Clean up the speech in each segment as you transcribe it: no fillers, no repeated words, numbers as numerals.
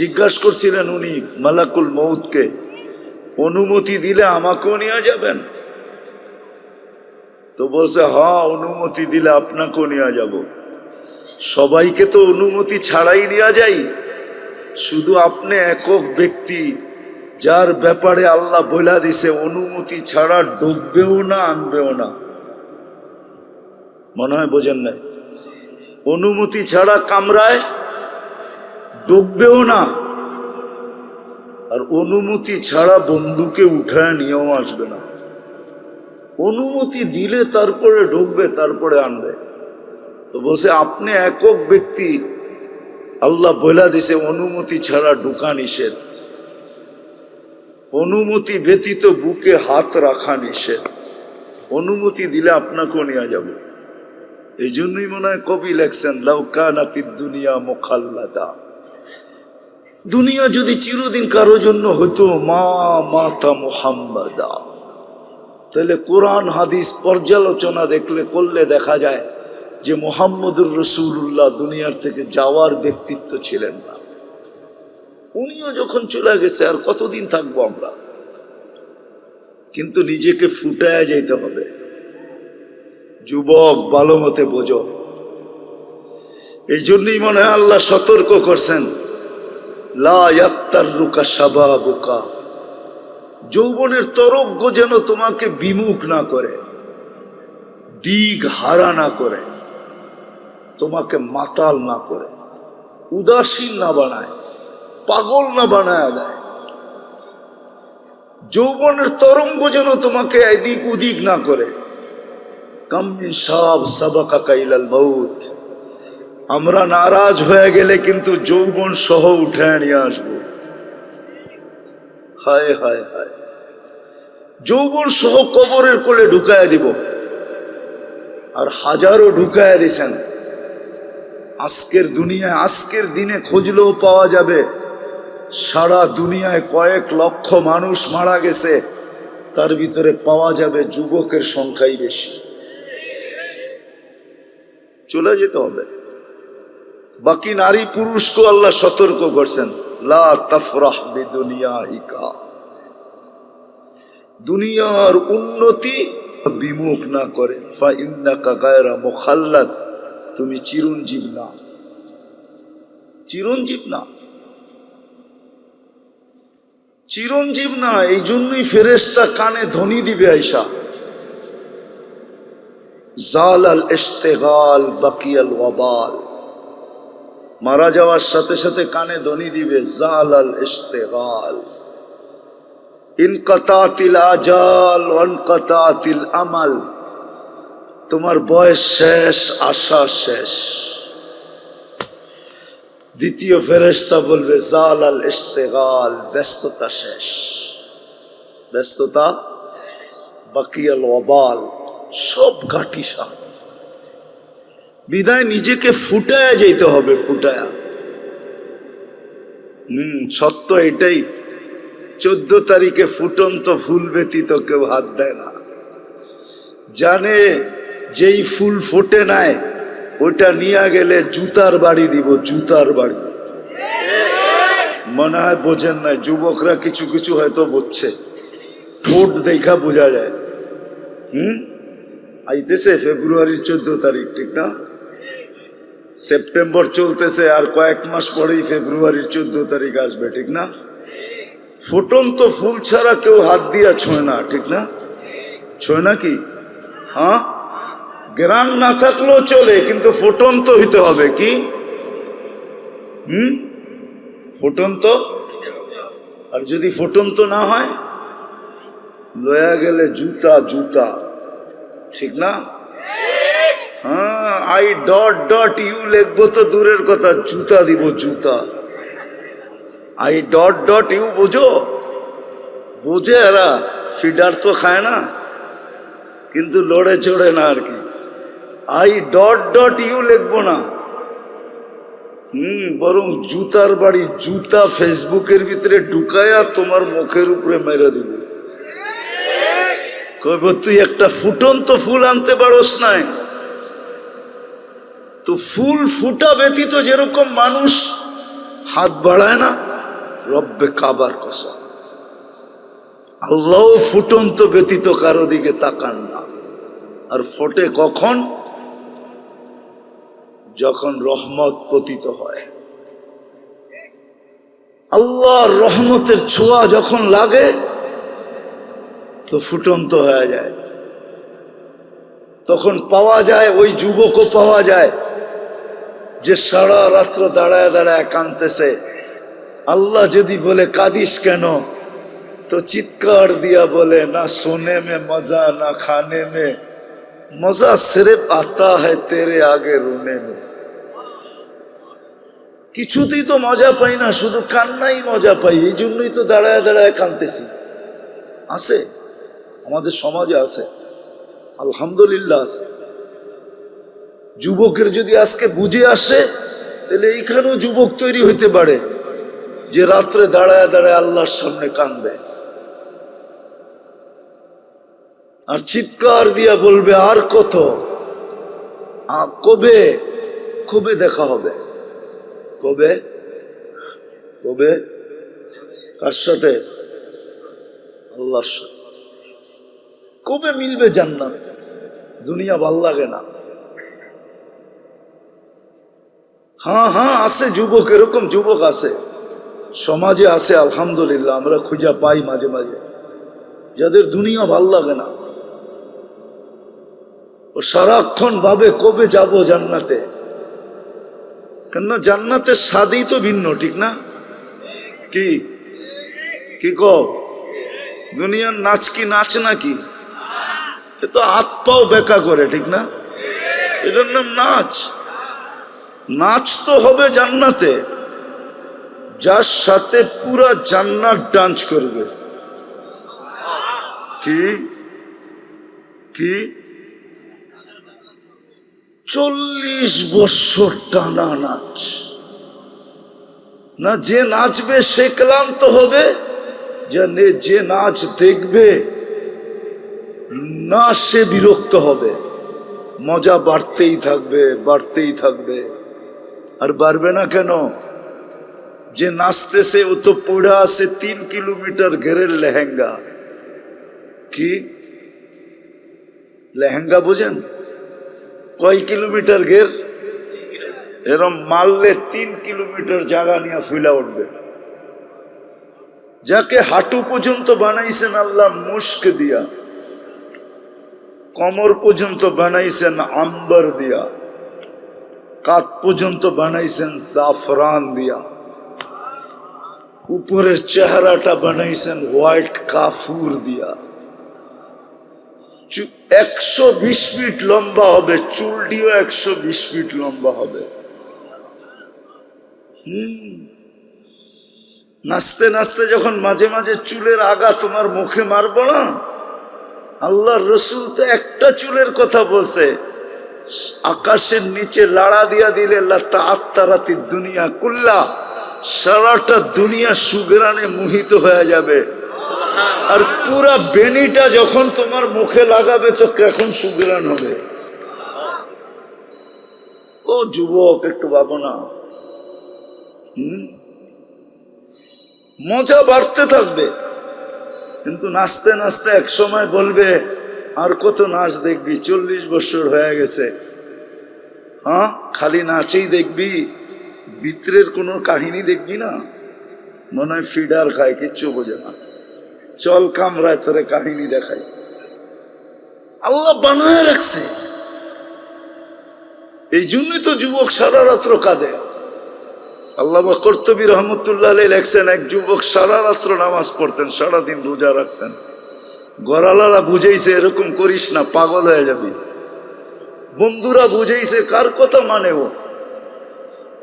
জিজ্ঞাসা করছিলেন উনি মালাকুল মউতকে, অনুমতি দিলে আমাকেও নিয়ে যাবেন? তো বলছে হ্যাঁ, অনুমতি দিলে আপনাকেও নিয়ে যাব। সবাইকে তো অনুমতি ছাড়াই নিয়ে যাই, শুধু আপনি একক ব্যক্তি যার ব্যাপারে আল্লাহ বলে দিছে অনুমতি ছাড়া ডুববেও না আনবেও না। মনে হয় বোঝেন নাই? অনুমতি ছাড়া কামরায় ডুববেও না, আর অনুমতি ছাড়া বন্ধুকে উঠায় নিয়েও আসবে না। অনুমতি দিলে তারপরে ঢুকবে, তারপরে আনবে। তো বলছে আপনি একক ব্যক্তি, আল্লাহ বলে দিছে অনুমতি ছাড়া ঢুকা নিষেধ, অনুমতি ব্যতীত বুকে হাত রাখা নিষেধ, অনুমতি দিলে আপনাকেও নিয়ে যাব। এই জন্যই মনে হয় কবি লেখছেন লাউ কানাতিদ দুনিয়া মুখাল্লাদা, দুনিয়া যদি চিরদিন কারো জন্য হতো মা মাতা মুহাম্মাদা, তাহলে কোরআন হাদিস পর্যালোচনা করলে দেখা যায় যে মুহাম্মদুর রাসূলুল্লাহ দুনিয়ার থেকে যাওয়ার ব্যক্তিত্ব ছিলেন না। উনিও যখন চলে গেছে আর কতদিন থাকবো আমরা? কিন্তু নিজেকে ফুটায়া যাইতে হবে। যুবক ভালো মতে বোঝো। এই জন্যই মনে হয় আল্লাহ সতর্ক করছেন, লা ইয়াত্তাররুকা শাবাবুকা, যৌবনের তরঙ্গ যেন তোমাকে বিমুখ না করে, দিক হারা না করে, তোমাকে মাতাল না করে, উদাসীন না বানায়, পাগল না বানায় দেয়। যৌবনের তরঙ্গ যেন তোমাকে এদিক উদিক না করে। কাম মিন শাব সাবাকাকা ইলাল মাউত, আমরা নারাজ হয়ে গেলে কিন্তু যৌবন সহ উঠে নিয়ে আসবো। হায় হায় হায়, যৌবন সহ কবরের কোলে ঢুকায় দিব। আর হাজারো ঢুকায় দিছেন। আজকের দুনিয়ায়, আজকের দিনে খুঁজলেও পাওয়া যাবে সারা দুনিয়ায় কয়েক লক্ষ মানুষ মারা গেছে, তার ভিতরে পাওয়া যাবে যুবকের সংখ্যাই বেশি। চলে যেতে হবে। বাকি নারী পুরুষকে আল্লাহ সতর্ক করছেন, লা তাফরাহ বিদুনিয়াইকা, দুনিয়ার উন্নতি বিমুখ না করে। ফা ইন্নাকা গায়রা মুখাল্লাদ, তুমি চিরঞ্জীব না, চিরঞ্জীব না, চিরঞ্জীব না। এই জন্যই ফেরেশতা কানে ধ্বনি দিবে আয়সা, জাল আল ইশতিগাল বাকিয়াল ওয়াবাল, মারা যাওয়ার সাথে সাথে কানে ধ্বনি দিবে জাল আল ইশতিগাল, ইনকাতাতিল আজাল ওয়ানকাতাতিল আমাল, তোমার বয়স শেষ, আশা শেষ। দ্বিতীয় ফেরেশতা বলবে জাল আল ইশতিগাল, ব্যস্ততা শেষ, ব্যস্ততা, বাকিয়াল ওয়াবাল, সব ঘাটি সাপ। বিদায় নিজেকে ফুটায়া যেতে হবে, ফুটায়া। সত্য এটাই, 14 তারিখে ফুটন্ত ফুল ব্যতীত কেউ হাত দেয় না। জানে যেই ফুল ফোটে নাই ওইটা নিয়ে গেলে জুতার বাড়ি দিব, জুতার বাড়ি। মনে হয় বোঝেন নাই, যুবকরা কিছু কিছু হয়তো বুঝছে, ঠোঁট দেখা বোঝা যায়। আইতেছে ফেব্রুয়ারির 14 তারিখ, ঠিক না? সেপ্টেম্বর চলতেছে, আর কয়েক মাস পরেই ফেব্রুয়ারির 14 তারিখ আসবে, ঠিক না? ফুটন্ত ফুল ছাড়া কেউ হাত দিয়া ছোঁয় না, ঠিক না? ছোঁয় না কি? হ্যাঁ, গ্রাম না থাকলেও চলে, কিন্তু ফুটন্ত হইতে হবে। কি? ফুটন্ত। আর যদি ফুটন্ত না হয়, লয়া গেলে জুতা, জুতা, ঠিক না? হ্যাঁ, আই ডট ডট ইউ লিখবো তো দূরের কথা, জুতা দিব, জুতা। আই ডট ডট ইউ বোঝো? বোঝে এরা, ফিডার তো খায় না, কিন্তু লড়ে চড়ে না আর কি। আই ডট ডট ইউ লিখবো না, বরং জুতার বাড়ি, জুতা ফেসবুকের ভিতরে ঢুকায়া তোমার মুখের উপরে মেরে দিব। কইব তুই একটা ফুটন্ত ফুল আনতে পারোস নাই? তো ফুল ফুটা ব্যতীত যেরকম মানুষ হাত বাড়ায় না, রব্বে কাবার কসম, আল্লাহ ফুটন্ত ব্যতীত কারো দিকে তাকান না। আর ফোটে কখন? যখন রহমত পতিত হয়, আল্লাহর রহমতের ছোঁয়া যখন লাগে তো ফুটন্ত হয়ে যায়। তখন পাওয়া যায়, ওই যুবকও পাওয়া যায় যে সারা রাত্র দাঁড়ায় দাঁড়ায় কাঁদতেছে। আল্লাহ যদি বলে কাঁদিস কেন, তো চিৎকার দিয়া বলে না সোনে মে মজা না খানে মে মজা, সির্ফ আতা है तेरे आगे रोने में। কিছুতেই তো মজা পাই না, শুধু কান্নাই মজা পাই। এই জন্যই তো দাঁড়ায় দাঁড়ায় কাঁদতেছি। আছে, আমাদের সমাজে আছে, আলহামদুলিল্লাহ আছে। যুবকের যদি আজকে বুঝে আসে, তাহলে এইখানেও যুবক তৈরি হইতে পারে যে রাত্রে দাঁড়ায় দাঁড়ায় আল্লাহর সামনে কাঁদবে আর চিৎকার দিয়া বলবে আর কত, কবে কবে দেখা হবে, কবে কবে, কার সাথে? আল্লাহর সাথে। কবে মিলবে জান্নাত? দুনিয়া ভাল লাগে না। হ্যাঁ হ্যাঁ আছে যুবক, এরকম যুবক আছে, সমাজে আছে আলহামদুলিল্লাহ। আমরা খুঁজে পাই মাঝে মাঝে যাদের দুনিয়া ভাল লাগে না, ও সারাক্ষণ ভাবে কবে যাব জান্নাতে। কেননা জান্নাতের স্বাদই তো ভিন্ন, ঠিক না? কি কি কও? দুনিয়ার নাচ কি নাচ নাকি? এ তো হাত পাও বেকা করে, ঠিক না? এটার নাম নাচ। নাচ তো হবে জান্নাতে, যার সাথে পুরা জান্নাত ডান্স করবে। কি কি 40 বছর টানা নাচ না? যে নাচবে সে ক্লান্ত হবে, যে নাচ দেখবে না সে বিরক্ত হবে। মজা বাড়তেই থাকবে, বাড়তেই থাকবে। আর বাড়বে না কেন? যে নাচতেছে ও তো পড়ে আছে 3 কিলোমিটার ঘেরের লেহেঙ্গা। কি লেহেঙ্গা বোঝেন? কয় কিলোমিটার ঘের? এরম মারলে 3 কিলোমিটার জায়গা নিয়ে ফুলা উঠবে। যাকে হাঁটু পর্যন্ত বানাইছেন আল্লাহ মুস্ক দিয়া, কমর পর্যন্ত বানাইছেন আম্বার দিয়া, কাত পর্যন্ত বানাইছেন জাফরান দিয়া, উপরের চেহারাটা বানাইছেন হোয়াইট কাফুর দিয়া। 120 ফিট লম্বা হবে, চুলটিও 120 ফিট লম্বা হবে। নাচতে নাচতে যখন মাঝে মাঝে চুলের আগা তোমার মুখে মারবো না, আল্লাহর রসুল তো একটা চুলের কথা বলছে, আকাশের নিচে লাড়া দিয়া দিলে আত্মারাতি দুনিয়া কুল্লা, সারাটা দুনিয়া সুগরানে মোহিত হয়ে যাবে। আর পুরা বেনিটা যখন তোমার মুখে লাগাবে তো কখন সুগরান হবে। ও যুবক একটু ভাবো না। মজা বাড়তে থাকবে, কিন্তু নাচতে নাচতে এক সময় বলবে আর কত নাচ দেখবি, 40 বছর হয়ে গেছে। হ্যাঁ, খালি নাচেই দেখবি, ভিতরের কোনো কাহিনী দেখবি না। মনে হয় ফিডার খায়, কিচ্ছু বোঝে না। চল কামরায় তোরে কাহিনী দেখাই। আল্লাহ বানায় রাখছে, এই জন্যই তো যুবক সারা রাত্র কাঁদে। আল্লামা কর্তুবী রহমতুল্লাহ আলাইহি লেখছেন, এক যুবক সারা রাত্র নামাজ পড়তেন, সারাদিন রোজা রাখতেন। গড়ালারা বুঝাইছে এরকম করিস না, পাগল হয়ে যাবি। বন্ধুরা বুঝাইছে, কার কথা মানে ও?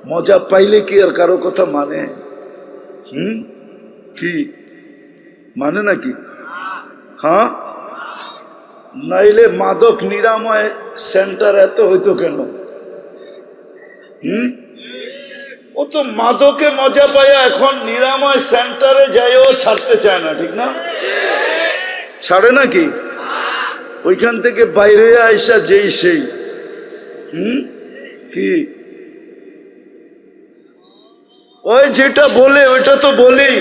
মজা পাইলে কি আর কারো কথা মানে? কি মানে নাকি? হ্যাঁ, নাইলে মাদক নিরাময় সেন্টার এত হইতো কেন? ও তো মাদকে মজা পাইয়া এখন নিরাময় সেন্টারে যাইও ছাড়তে চায় না, ঠিক না? ছাড়ে নাকি? ওইখান থেকে বাইরে আইসা যেই সেই কি ওই যেটা বলে ওইটা তো বলেই,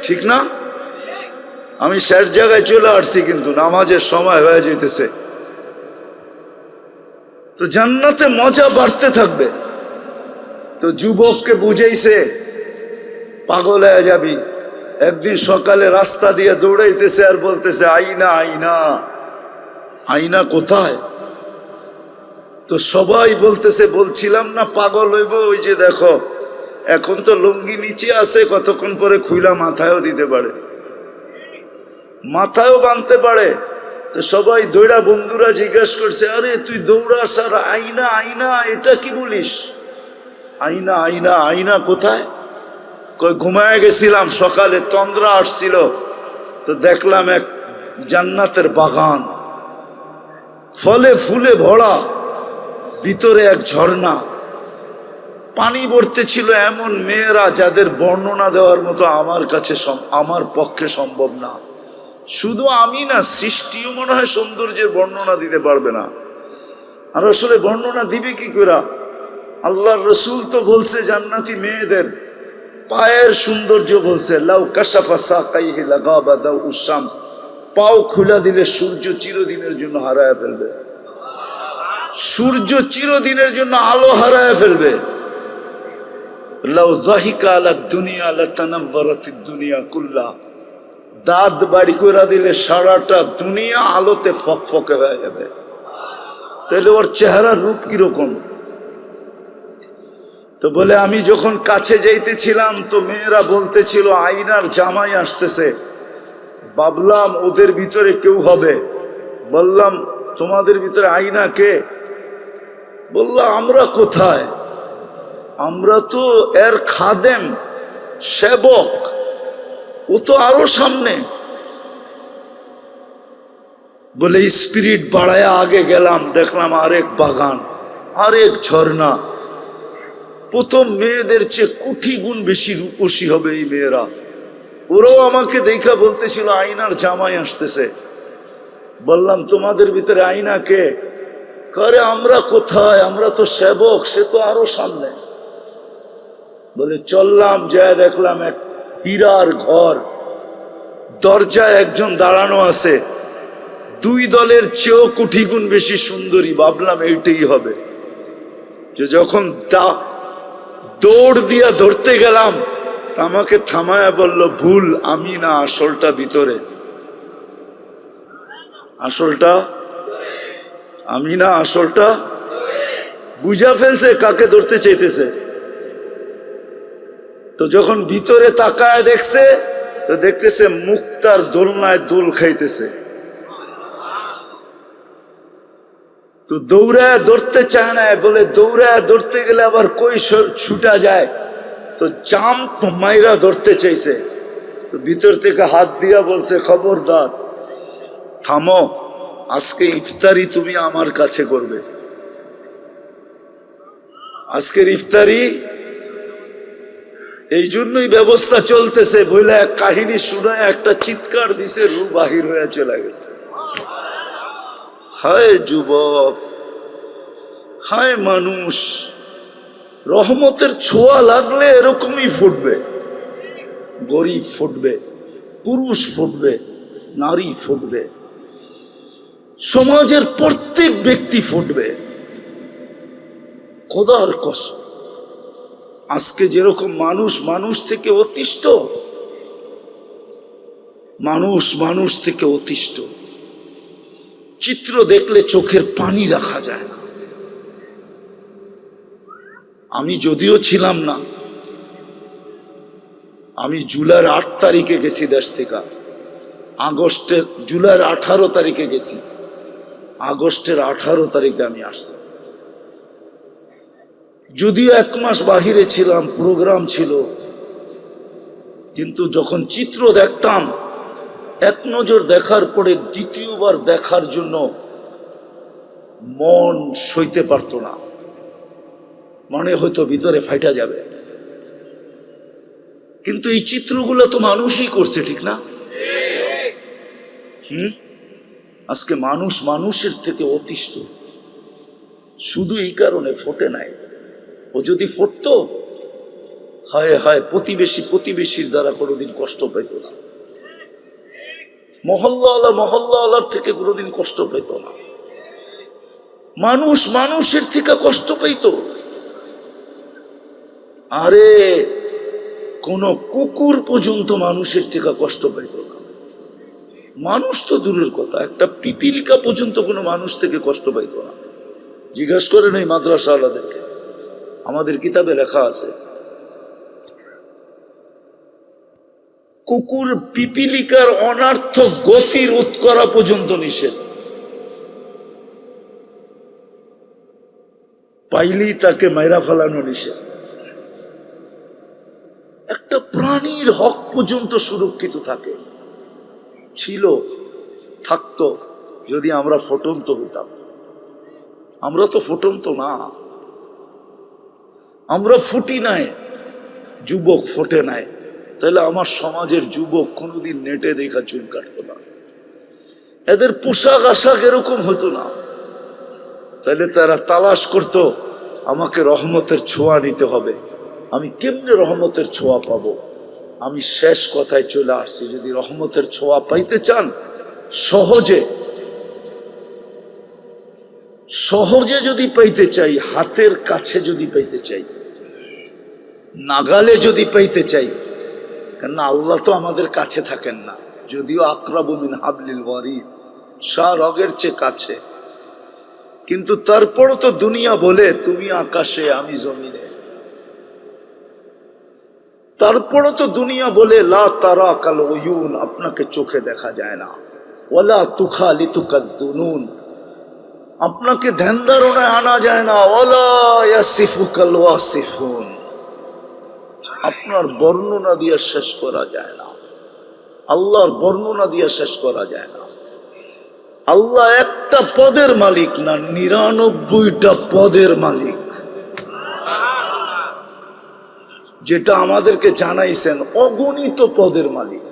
ঠিক না? আমি শেষ জায়গায় চলে আসছি, কিন্তু নামাজের সময় হয়ে যেতেছে। তো জান্নাতে মজা বাড়তে থাকবে। তো যুবককে বুঝাইছে পাগল হয়ে যাবি। একদিন সকালে রাস্তা দিয়ে দৌড়াইতেছে আর বলতেছে আইনা আইনা, আইনা কোথায়? তো সবাই বলতেছে বলছিলাম না পাগল হইব, ওই যে দেখো এখন তো লুঙ্গি নিচে আছে, কতক্ষণ পরে খুইলা মাথায়ও দিতে পারে, মাথায়ও বাঁধতে পারে। তো সবাই দৌড়া, বন্ধুরা জিজ্ঞাসা করছে আরে তুই দৌড়াস আর আইনা আইনা এটা কি বলিস? আইনা আইনা, আইনা কোথায়? কই ঘুমায় গেছিলাম, সকালে তন্দ্রা আসছিল, তো দেখলাম এক জান্নাতের বাগান, ফলে ফুলে ভরা, ভিতরে এক ঝর্ণা, পানি ভরতে ছিল এমন মেয়েরা যাদের বর্ণনা দেওয়ার মতো আমার কাছে আমার পক্ষে সম্ভব না। শুধু আমি না, সৃষ্টিও মনে হয় সৌন্দর্যের বর্ণনা দিতে পারবে না। আর আসলে বর্ণনা দিবে কি করে? আল্লাহর রসুল তো বলছে জান্নাতি মেয়েদের পায়ের সৌন্দর্য বলছে, লাউ কাশাফা সাকাইহি লাগাবা দাউ শামস, পাও খুলে দিলে সূর্য চিরদিনের জন্য হারায় ফেলবে, সূর্য চিরদিনের জন্য আলো হারায় ফেলবে। লাউ যাহিকা আলা দুনিয়া লাতানাওয়ারাতিদ দুনিয়া কুল্লা, দাঁত বাড়ি করে দিলে সারাটা দুনিয়া আলোতে ফকফকে হয়ে যাবে। তাহলে ওর চেহারার রূপ কিরকম? তো বলে আমি যখন কাছে যাইতেছিলাম তো মেয়েরা বলতেছিল আইনার জামাই আসতেছে, ভাবলাম ওদের ভিতরে কেউ হবে। বললাম তোমাদের ভিতরে আইনা কে? বললাম আমরা কোথায়, আমরা তো এর খাদেম, সেবক, ও তো আরো সামনে। বলে স্পিরিট বাড়ায় আগে গেলাম, দেখলাম আরেক বাগান, আরেক ঝর্ণা। প্রথম মেয়েদের চেয়ে কোটি গুণ বেশি রূপসী হবে এই মেয়েরা। ওরাও আমাকে দেখা বলতেছিল আইনার জামাই আসতেছে। বললাম তোমাদের ভিতরে আইনা কে? করে আমরা কোথায়, আমরা তো সেবক, সে তো আরো সামনে। বলে চললাম, যায় দেখলাম এক হীরার ঘর, দরজায় একজন দাঁড়ানো আছে, দুই দলের চেয়েও কোটি গুণ বেশি সুন্দরী। ভাবলাম এইটাই হবে। যে যখন দৌড় দিয়া ধরতে গেলাম, আমাকে থামায়া বলল ভুল, আমি না, আসলটা ভিতরে, আসলটা আমি না, আসলটা। বুঝা ফেলছে কাকে ধরতে চাইতেছে। তো যখন ভিতরে তাকায় দেখছে, তো দেখতেছে মুক্তার দোলনায় দোল খাইতেছে। তো দৌড়ায় ধরতে চায় না, বলে দৌড়ায় ধরতে গেলে আবার কই ছুটা যায়, তো জাম্প মাইরা ধরতে চাইছে। তো ভিতর থেকে হাত দিয়া বলছে খবরদার, থামো, আজকে ইফতারি তুমি আমার কাছে করবে, আজকের ইফতারি এই জন্যই ব্যবস্থা চলতেছে। বলে এক কাহিনী শুনায় একটা চিৎকার দিছে, রু বাহির হয়ে চলে গেছে। হায় যুবক, হায় মানুষ, রহমতের ছোঁয়া লাগলে এরকমই ফুটবে। গরিব ফুটবে, পুরুষ ফুটবে, নারী ফুটবে, সমাজের প্রত্যেক ব্যক্তি ফুটবে। খোদার কসম, আজকে যেরকম মানুষ মানুষ থেকে অতিষ্ঠ, মানুষ মানুষ থেকে অতিষ্ঠ, চিত্র দেখলে চোখের পানি রাখা যায় না। আমি যদিও ছিলাম না, আমি জুলাইয়ের 8 তারিখে গেছি দেশ থেকে, আগস্টের জুলাইয়ের 18 তারিখে গেছি, আগস্টের 18 তারিখে আমি আসছি। যদিও 1 মাস বাহিরে ছিলাম, প্রোগ্রাম ছিল, কিন্তু যখন চিত্র দেখতাম, এক নজর দেখার পরে দ্বিতীয়বার দেখার জন্য মন সইতে পারত না, মনে হয়তো ভিতরে ফাইটা যাবে। কিন্তু এই চিত্রগুলো তো মানুষই করছে, ঠিক না? আজকে মানুষ মানুষের থেকে অতিষ্ঠ, শুধু এই কারণে ফোটে নাই। ও যদি ফুটতো, হায় হায়, প্রতিবেশীর দ্বারা কোনোদিন কষ্ট পাইত না, মহল্লাওয়ালার থেকে কোনোদিন কষ্ট পাইত না, মানুষের থেকে কষ্ট পাইত। আরে কোন কুকুর পর্যন্ত মানুষের থেকে কষ্ট পাইত না। মানুষ তো দূরের কথা, একটা পিপিলিকা পর্যন্ত কোনো মানুষ থেকে কষ্ট পাইত না। জিজ্ঞাসা করেন এই মাদ্রাসাওয়ালাদেরকে, আমাদের কিতাবে লেখা আছে কুকুর পিপিলিকার অনার্থক গতি রোধ করা পর্যন্ত নিষেধ, পাইলেই তাকে মাইরা ফেলানো নিষেধ। একটা প্রাণীর হক পর্যন্ত সুরক্ষিত থাকে, ছিল, থাকতো যদি আমরা ফুটন্ত হইতাম। আমরা তো ফুটন্ত না, আমরা ফুটি নাই, যুবক ফোটে নাই, তাহলে আমার সমাজের যুবক কোনোদিন নেটে দেখা চুল কাটতো না, এদের পোশাক আশাক এরকম হতো না। তাহলে তারা তালাশ করত আমাকে রহমতের ছোঁয়া নিতে হবে, আমি কেমনে রহমতের ছোঁয়া পাবো। আমি শেষ কথায় চলে আসছি, যদি রহমতের ছোঁয়া পাইতে চান, সহজে যদি পাইতে চাই, হাতের কাছে যদি পাইতে চাই, নাগালে যদি পাইতে চাই, কেননা আল্লাহ তো আমাদের কাছে থাকেন না, যদিও আকরাবু মিন হাবলিল ওয়ারিদ, রগের চেয়ে কাছে, কিন্তু তারপরও তো দুনিয়া বলে তুমি আকাশে আমি জমিনে, তারপরও তো দুনিয়া বলে লা তারা কাল উয়ুন, আপনাকে চোখে দেখা যায় না, ওয়ালা তুখালিতুকাদ দুনুন, আপনাকে ধ্যান ধারণায় আনা যায় না, ওয়ালা ইয়াসিফুকাল ওয়াসিফুন, আপনার বর্ণনা দিয়ে শেষ করা যায় না, আল্লাহর বর্ণনা দিয়ে শেষ করা যায় না। আল্লাহ একটা পদের মালিক না, 99টা পদের মালিক, যেটা আমাদেরকে জানাইছেন, অগণিত পদের মালিক,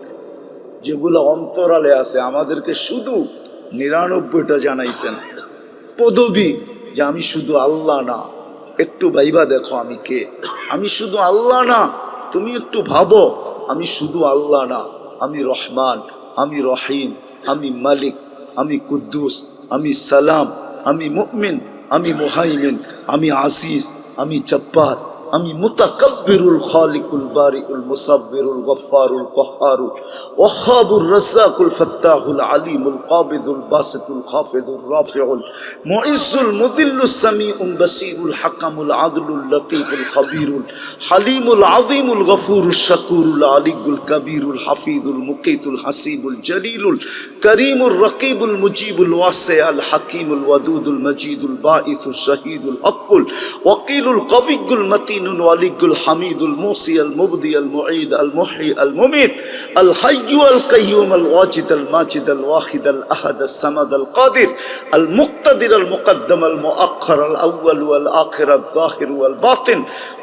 যেগুলো অন্তরালে আছে, আমাদেরকে শুধু 99টা জানাইছেন। পদবী যে আমি শুধু আল্লাহ না, একটু ভাইবা দেখো আমি কে, আমি শুধু আল্লাহ না, তুমি একটু ভাবো আমি শুধু আল্লাহ না, আমি রহমান, আমি রহিম, আমি মালিক, আমি কুদ্দুস, আমি সালাম, আমি মুমিন, আমি মুহাইমিন, আমি আসিস, আমি জব্বার, আমি মুতাকাব্বিরুল খালিকুল বারিউল মুসাব্বিরুল গফফারুল কহ্হারুল ওয়াহ্হাবুর রাজ্জাকুল ফাত্তাহুল আলিমুল কাবিদুল বাসিতুল খাফিদুর রাফিউল মুইজ্জুল মুদিল্লুস সামিউল বাসীরুল হাকামুল আদলুল লতীফুল খবীরুল হালিমুল আযীমুল গফুরুশ শাকুরুল আলিয়ুল কবীরুল হাফিজুল মুকীতুল হাসিবুল জলিলুল করিমুর রকিবুল মুজিবুল ওয়াসিউল হাকিমুল ওয়াদুদুল মজিদুল বাঈসুশ শাহীদুল হকুল ওয়াকিলুল কবিয়্যুল মতিন الولي الحميد الموصي المبدي المعيد المحيي المميت الحي القيوم الواجد الماجد الواحد الأحد الصمد القادر المقتدر المقدم المؤخر الأول والآخر الظاهر والباطن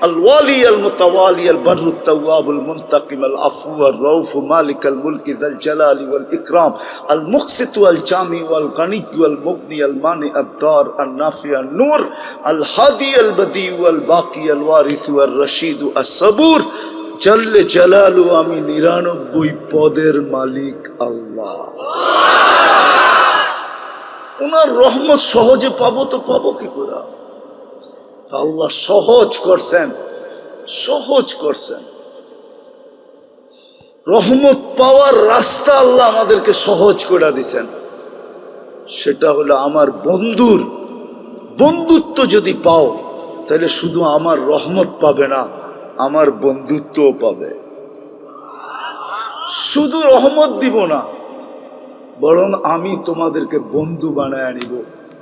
الوالي المتوالي البر التواب المنتقم العفو الرؤوف مالك الملك ذا الجلال والإكرام المقسط والجامع والغني والمغني المانع الدار النافع النور الهادي البديع والباقي الوارث والرشيد الصبور জাল্লে জালালু, আমি 99 পদের মালিক আল্লাহ। ওনার রহমত সহজে পাবো তো পাবো কি করে? আল্লাহ সহজ করছেন, রহমত পাওয়ার রাস্তা আল্লাহ আমাদেরকে সহজ করে দিছেন। সেটা হলো আমার বন্ধুত্ব যদি পাও, তাহলে শুধু আমার রহমত পাবে না, আমার বন্ধুত্বও পাবে। শুধু রহমত দিব না, বরং আমি তোমাদেরকে বন্ধু বানায় আনিব,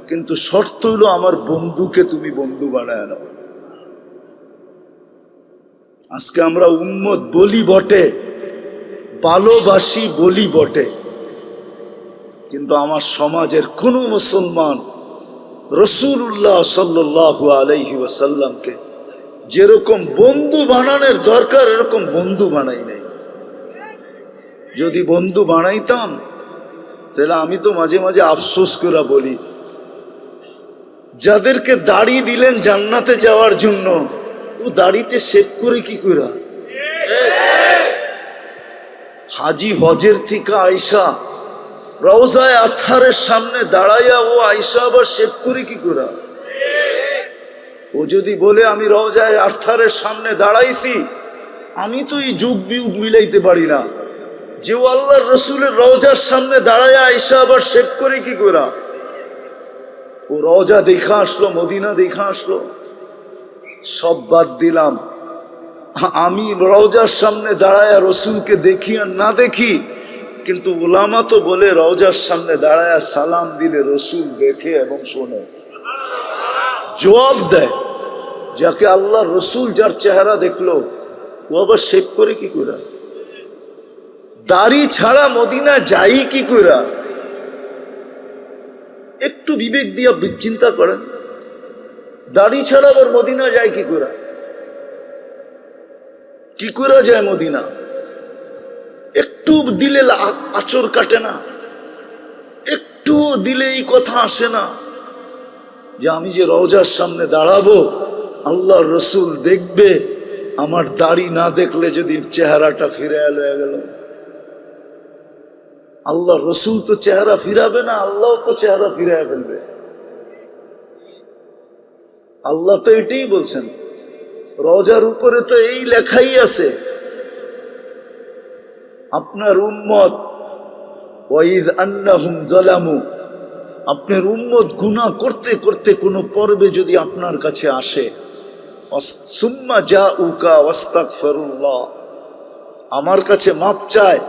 কিন্তু শর্ত হলো আমার বন্ধুকে তুমি বন্ধু বানায় নাও। আজকে আমরা উম্মত বলি বটে, ভালোবাসি বলি বটে, কিন্তু আমার সমাজের কোন মুসলমান রাসূলুল্লাহ সাল্লাল্লাহু আলাইহি ওয়াসাল্লামকে যেরকম বন্ধু বানানোর দরকার এরকম বন্ধু বানাই নাই। যদি বন্ধু বানাইতাম তাহলে আমি তো মাঝে মাঝে আফসোস করে বলি, যাদেরকে দাড়ি দিলেন জান্নাতে যাওয়ার জন্য, ও দাড়িতে শেভ করে কি করে? হাজি হজের থেকে আয়সা রওজায় আথারের সামনে দাঁড়াইয়া ও আয়সা আবার শেভ করি কি করে? ও যদি বলে আমি রওজায় আথারের সামনে দাঁড়াইছি, আমি তো এই যুগ বিয়োগ মিলাইতে পারি না যে ও আল্লাহর রসুলের রওজার সামনে দাঁড়াইয়া আয়সা আবার শেভ করে কি করে? ও রওজা দেখা আসলো, মদিনা দেখা আসলো, সব বাদ দিলাম। আমি রওজার সামনে দাঁড়ায়া রসুলকে দেখি আর না দেখি, কিন্তু উলামা তো বলে রওজার সামনে দাঁড়ায়া সালাম দিলে রসুল দেখে এবং শোনে, জবাব দেয়। যাকে আল্লাহ রসুল যার চেহারা দেখলো ও আবার শেভ করে কি করে? দাড়ি ছাড়া মদিনা যাই কি করে? একটু বিবেক দিয়া চিন্তা করেন, দাড়ি ছাড়া আবার মদিনা যায় কি করে? কি করে যায় মদিনা? একটু দিলে আচর কাটে না, একটু দিলে এই কথা আসে না যে আমি যে রওজার সামনে দাঁড়াবো, আল্লাহ রসুল দেখবে, আমার দাড়ি না দেখলে যদি চেহারাটা ফিরে লয়ে গেল। আল্লাহ রসুল তো চেহারা ফিরাবে না, আল্লাহ তো চেহারা ফিরায় ফেলবে। আল্লাহ তো এটাই বলছেন, রওজার উপরে তো এই লেখাই আছে, আপনার উম্মত ওয়াইদ আন্নাহুম যালামু, আপনার উম্মত গুনাহ করতে করতে কোনো পর্বে যদি আপনার কাছে আসে, সুম্মা জাউকা ওয়াস্তাগফিরুল্লাহ, আমার কাছে মাপ চায়,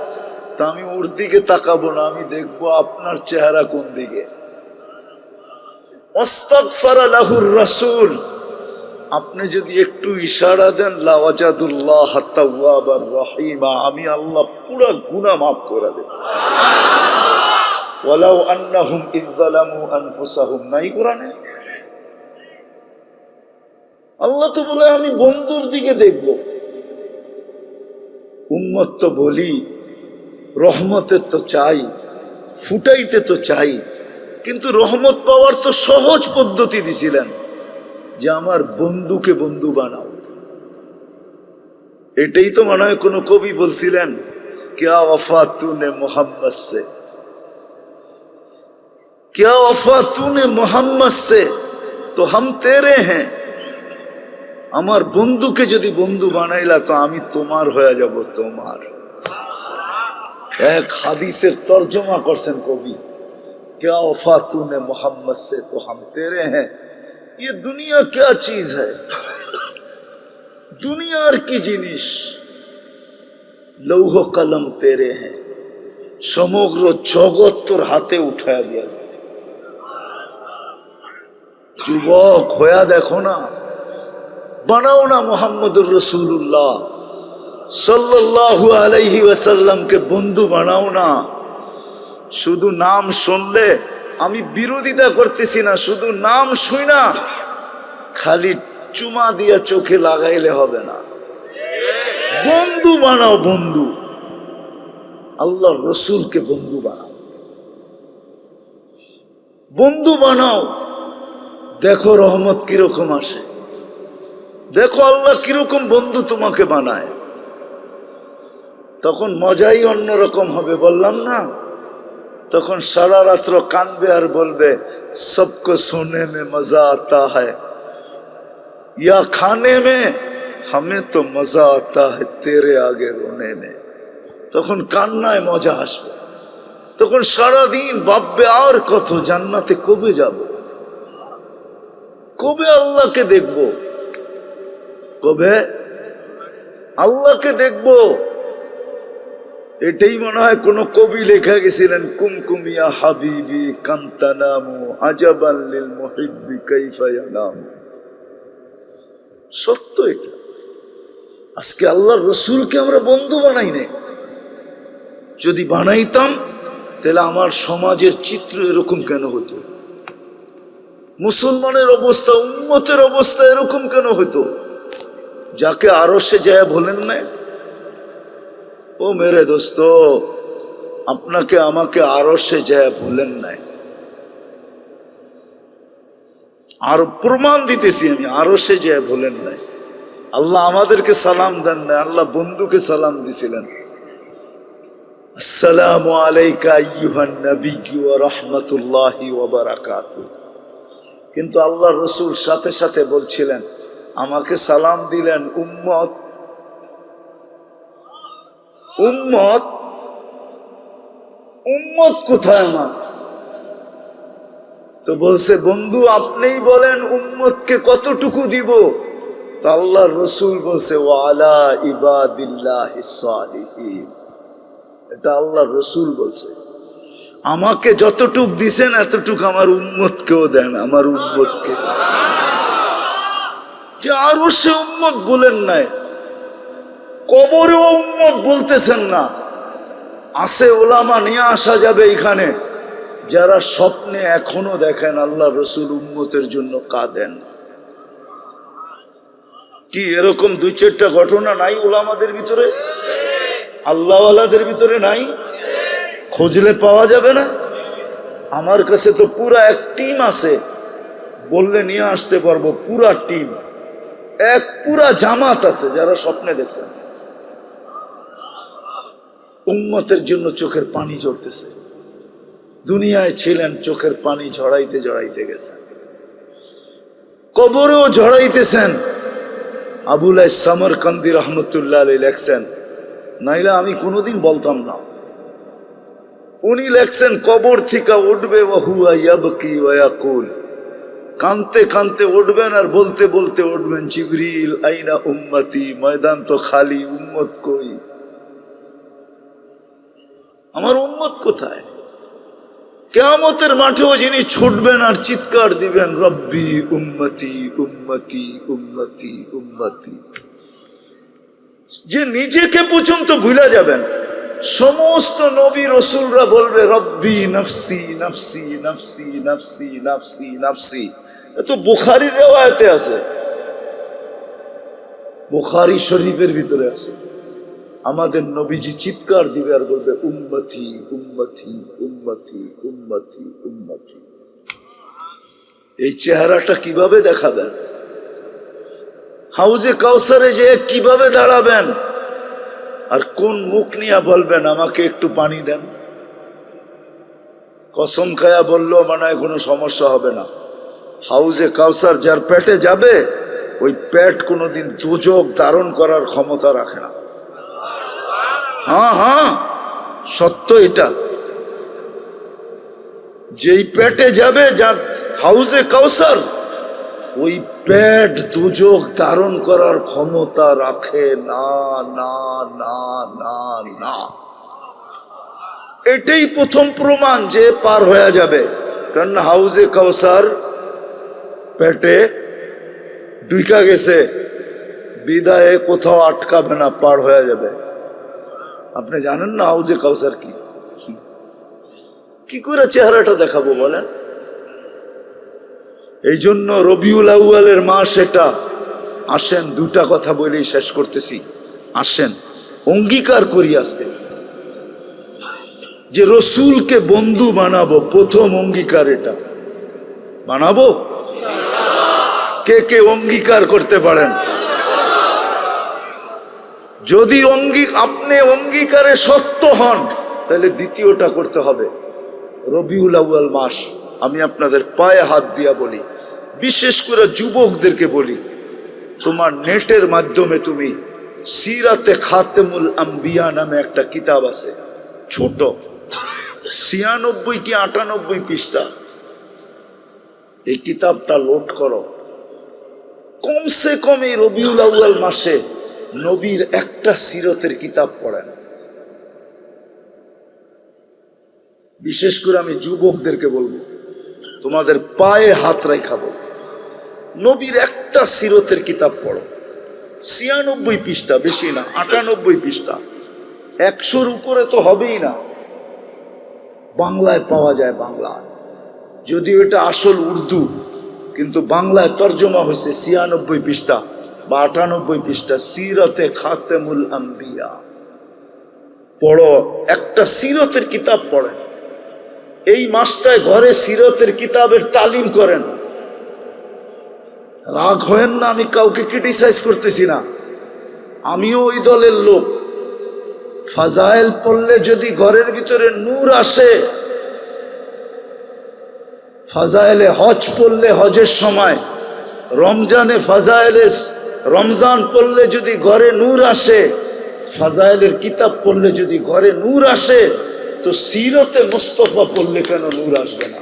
তা আমি ওর দিকে তাকাবো না, আমি দেখবো আপনার চেহারা কোন দিকে। ওয়াস্তাগফারা লাহুর রাসূল, আপনি যদি একটু ইশারা দেন লাওয়াজাদুল্লাহ তাওয়াবার রহিমা, আমি আল্লাহ পুরো গুনাহ মাফ করে দেব। ওয়ালাউ আন্নাহুম ইয যালামু আনফুসাহুম, নাই কোরআনে? আল্লাহ তো বলে আমি বন্ধুর দিকে দেখব। উম্মত তো বলি রহমতের তো চাই, ফুটাইতে তো চাই, কিন্তু রহমত পাওয়ার তো সহজ পদ্ধতি দিছিলেন যে আমার বন্ধুকে বন্ধু বানাও। এটাই তো মনে হয় কোনো কবি বলছিলেন, क्या वफा तूने मोहम्मद से, क्या वफा तूने मोहम्मद से तो हम तेरे हैं। আমার বন্ধুকে যদি বন্ধু বানাইলা তো আমি তোমার হয়ে যাব, তোমার। এক হাদিসের তর্জমা করছেন কবি, क्या वफा तूने मोहम्मद से तो हम तेरे हैं। ये दुनिया क्या चीज है, দুনিয়ার কি জিনিস? লৌহ কলম তেরে হ্যাঁ, সমগ্র জগৎ তোর হাতে উঠায় দিয়া। যুবক হইয়া দেখো না, বানাও না মুহাম্মদুর রাসূলুল্লাহ সাল্লাল্লাহু আলাইহি ওয়াসাল্লামকে বন্ধু বানাও না। শুধু নাম শুনলে, আমি বিরোধিতা করতেছি না, শুধু নাম শুই না খালি চুমা দিয়া চোখে লাগাইলে হবে না, বন্ধু বানাও। বন্ধু আল্লাহর রসুলকে বন্ধু বানাও, বন্ধু বানাও। দেখো রহমত কিরকম আসে, দেখো আল্লাহ কিরকম বন্ধু তোমাকে বানায়, তখন মজাই অন্যরকম হবে। বললাম না, তখন সারা রাত্র কানবে আর বলবে সবকো সোনে মে মজা আতা হ্যায়, या खाने में हमें तो मजा आता है तेरे आगे रोने में। তখন কান্নায় মজা আসবে, তখন সারাদিন ভাববে আর কত জান্নাতে কবে যাব, কবে আল্লাহকে দেখব, কবে আল্লাহকে দেখব। এটাই মনে হয় কোন কবি লেখা গেছিলেন, কুমকুমিয়া হাবিবি কান্তানামু আজাবান লিল মুহিব্বি কাইফা ইয়ানামু। সত্য এটা। আজকে আল্লাহর রসুলকে আমরা বন্ধু বানাই নাই। যদি বানাইতাম তাহলে আমার সমাজের চিত্র এরকম কেন হতো? মুসলমানের অবস্থা, উম্মতের অবস্থা এরকম কেন হতো? যাকে আরশে যায় বলেন না, ও মেরে দোস্ত, আপনাকে আমাকে আরশে যায় বলেন নাই। আর প্রমাণ দিতেছি আমি, আরশে যায় বলেন নাই। আল্লাহ আমাদেরকে সালাম দেন না, আল্লাহ বন্ধুকে সালাম দিছিলেন। আসসালামু আলাইকা আইয়ুহান নবিয়্যু ওয়া রাহমাতুল্লাহি ওয়া বারাকাতুহু। কিন্তু আল্লাহর রাসূল সাথে সাথে বলছিলেন, আমাকে সালাম দিলেন উম্মত উম্মত উম্মত কোথায় আমার? তো বলছে, বন্ধু আপনিই বলেন উম্মতকে কতটুকু দিব? তো আল্লাহর রাসূল বলছে, ওয়া আলা ইবাদিল্লাহিস সালিহিন। এটা আল্লাহর রাসূল বলছে, আমাকে যতটুক দিছেন এতটুক আমার উম্মতকেও দেন, আমার উম্মতকে। যে আরো সে উম্মত বলেন নাই, কবরেও উম্মত বলতেছেন না। আছে ওলামা নিয়ে আসা যাবে এখানে, যারা স্বপ্নে এখনো দেখেন আল্লাহ রসুল উম্মতের জন্য কাঁদেন। কি এরকম দুই চারটা ঘটনা নাই ওলামাদের ভিতরে, আল্লাহওয়ালাদের ভিতরে নাই? খুঁজলে পাওয়া যাবে না? আমার কাছে তো পুরা এক টিম আছে, বললে নিয়ে আসতে পারবো। পুরা টিম, এক পুরা জামাত আছে যারা স্বপ্নে দেখছেন উম্মতের জন্য চোখের পানি ঝরতেছে। দুনিয়ায় ছিলেন, চোখের পানি ঝরাইতে ঝরাইতে গেছেন, কবরেও ঝরাইতেছেন। আবুল সামরকান্দি রহমতুল্লাহ আলাইহি লেখছেন, নাইলে আমি কোনোদিন বলতাম না। উনি লেখছেন, কবর থেকে উঠবে ওয়া হুয়া ইয়াবকি ওয়া ইয়াকুল, কানতে কানতে উঠবেন আর বলতে বলতে উঠবেন, জিবরিল আইনা উম্মতি, ময়দান তো খালি, উম্মত কই? আমার উম্মত কোথায়? কিয়ামতের মাঠেও যিনি ছুটবেন আর চিৎকার দিবেন, রব্বি উম্মতি উম্মতি উম্মতি উম্মতি, যে নিজেকে পর্যন্ত ভুলে যাবেন। সমস্ত নবী রসুলরা বলবে রব্বি নফসি নফসি নফসি নফসি নফসি নফসি। এত বুখারীর রিওয়ায়াতে আছে, বুখারী শরীফের ভিতরে আছে। আমাদের নবীজি চিৎকার দিবে আর বলবে উম্মতি উম্মতি উম্মতি উম্মতি উম্মতি। এই চেহারাটা কিভাবে দেখাবেন? হাউজে কাউসারে যে কিভাবে দাঁড়াবেন? আর কোন মুখ নিয়ে বলবেন আমাকে একটু পানি দেন? কসম খায়া বললেও মনে হয় কোনো সমস্যা হবে না। হাউজে কাউসার যার পেটে যাবে, ওই পেট কোনোদিন দুজক ধারণ করার ক্ষমতা রাখে না। হ্যাঁ হ্যাঁ, সত্য এটা। যেই পেটে যাবে যার হাউজে কাউসার, ওই পেট দুজক ধারণ করার ক্ষমতা রাখে না না না না না। এটাই প্রথম প্রমাণ যে পার হয়ে যাবে। কারণ হাউজে কাউসার পেটে ঢুকা গেছে, বিদায়ে কোথাও আটকাবে না, পার হয়ে যাবে। আপনি জানেন না হাউজে কাউসার কি? কি করে চেহারাটা দেখাবো বলেন? এই জন্য রবিউল আউয়ালের মাস এটা। আসেন দুটা কথা বলেই শেষ করতেছি। আসেন অঙ্গীকার করি আজকে যে রসুলকে বন্ধু বানাবো। প্রথম অঙ্গীকার এটা বানাবো। কে কে অঙ্গীকার করতে পারেন? যদি আপনি অঙ্গীকারে সত্য হন, তাহলে দ্বিতীয়টা করতে হবে। রবিউল আউয়াল মাস, আমি আপনাদের পায়ে হাত দিয়া বলি, বিশেষ করে যুবকদেরকে বলি, তোমার নেটের মাধ্যমে তুমি সিরাতে খাতেমুল আম্বিয়া নামে একটা কিতাব আছে, ছোট 96 কি 98 পৃষ্ঠা। এই কিতাবটা লোড করো। কমসে কম এই রবিউল আউয়াল মাসে নবীর একটা সিরতের কিতাব পড়েন। বিশেষ করে আমি যুবকদেরকে বলবো, তোমাদের পায়ে হাত রাখাবো, নবীর একটা সিরতের কিতাব পড়ো। 96 পৃষ্ঠা, বেশি না, 98 পৃষ্ঠা। 100-র উপরে তো হবেই না। বাংলায় পাওয়া যায়, বাংলায়, যদিও এটা আসল উর্দু, কিন্তু বাংলায় তর্জমা হয়েছে 96 পৃষ্ঠা বা 98 পৃষ্ঠা। সিরতে খাতেমুল আম্বিয়া পড়ো, একটা সিরতের কিতাব পড়েন। এই মাসটায় ঘরে সিরতের কিতাবের তালিম করেন। রাগ হয়েন না, আমি কাউকে ক্রিটিসাইজ করতেছি না, আমিও ওই দলের লোক। ফাজাইল পড়লে যদি ঘরের ভিতরে নূর আসে, ফাজাইলে হজ পড়লে হজের সময়, রমজানে ফাজাইলে রমজান পড়লে যদি ঘরে নূর আসে, ফাজাইলের কিতাব পড়লে যদি ঘরে নূর আসে, তো সিরতে মুস্তফা পড়লে কেন নূর আসবে না?